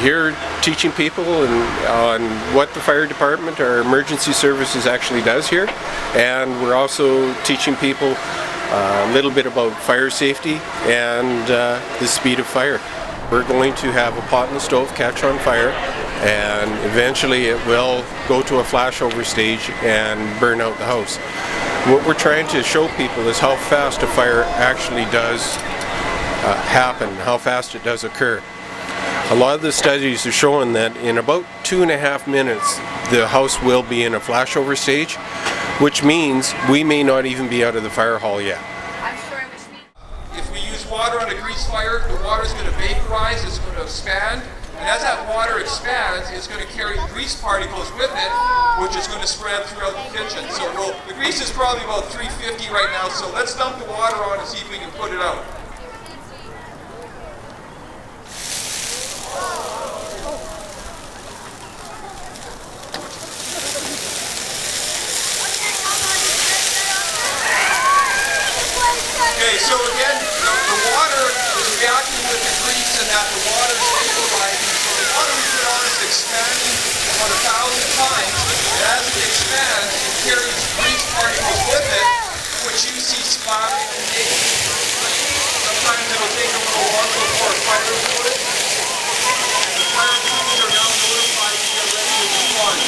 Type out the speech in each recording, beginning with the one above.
here teaching people on what the fire department or emergency services actually does here, and we're also teaching people a little bit about fire safety and the speed of fire. We're going to have a pot in the stove catch on fire, and eventually it will go to a flashover stage and burn out the house. What we're trying to show people is how fast a fire actually does happen, how fast it does occur. A lot of the studies are showing that in about 2.5 minutes the house will be in a flashover stage, which means we may not even be out of the fire hall yet. If we use water on a grease fire, the water is going to vaporize, it's going to expand, and as that water expands, it's going to carry grease particles with it, which is going to spread throughout the kitchen. So the grease is probably about 350 right now, so let's dump the water on and see if we can put it out. Okay, so again, the water is reacting with the grease and that the water is vaporizing. So the water we put on is expanding about 1,000 times. And as it expands, it carries grease particles with it, which you see splattering and making. Sometimes it'll take a little longer before a fire is lit. The fire crews are now notified to get ready to move on.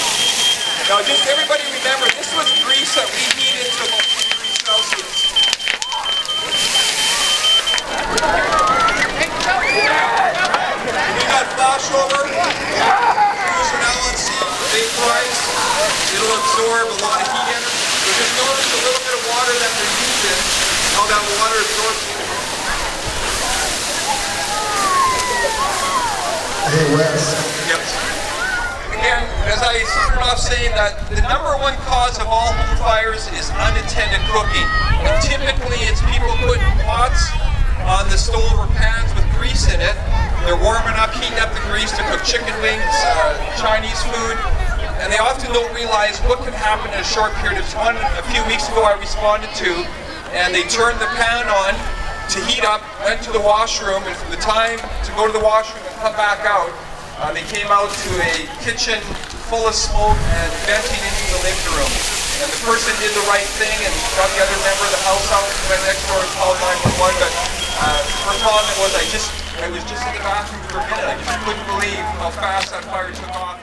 Now just everybody remember, this was grease that we heated to about 50 degrees Celsius. We got flashover, crews are now on scene, vaporize, it'll absorb a lot of heat energy. So just notice a little bit of water that they're using, how that water absorbs heat. Hey Wes. Yep. Again, as I started off saying that the #1 cause of all home fires is unattended cooking. And typically it's people putting pots on the stove or pans with grease in it. They're warming up, heating up the grease to cook chicken wings, Chinese food, and they often don't realize what can happen in a short period of time. A few weeks ago I responded to, and they turned the pan on to heat up, went to the washroom, and from the time to go to the washroom and come back out, they came out to a kitchen full of smoke and venting into the living room. And the person did the right thing and got the other member of the house out, went next door and called 911. But her comment was, I was just in the bathroom for a minute. I just couldn't believe how fast that fire took off.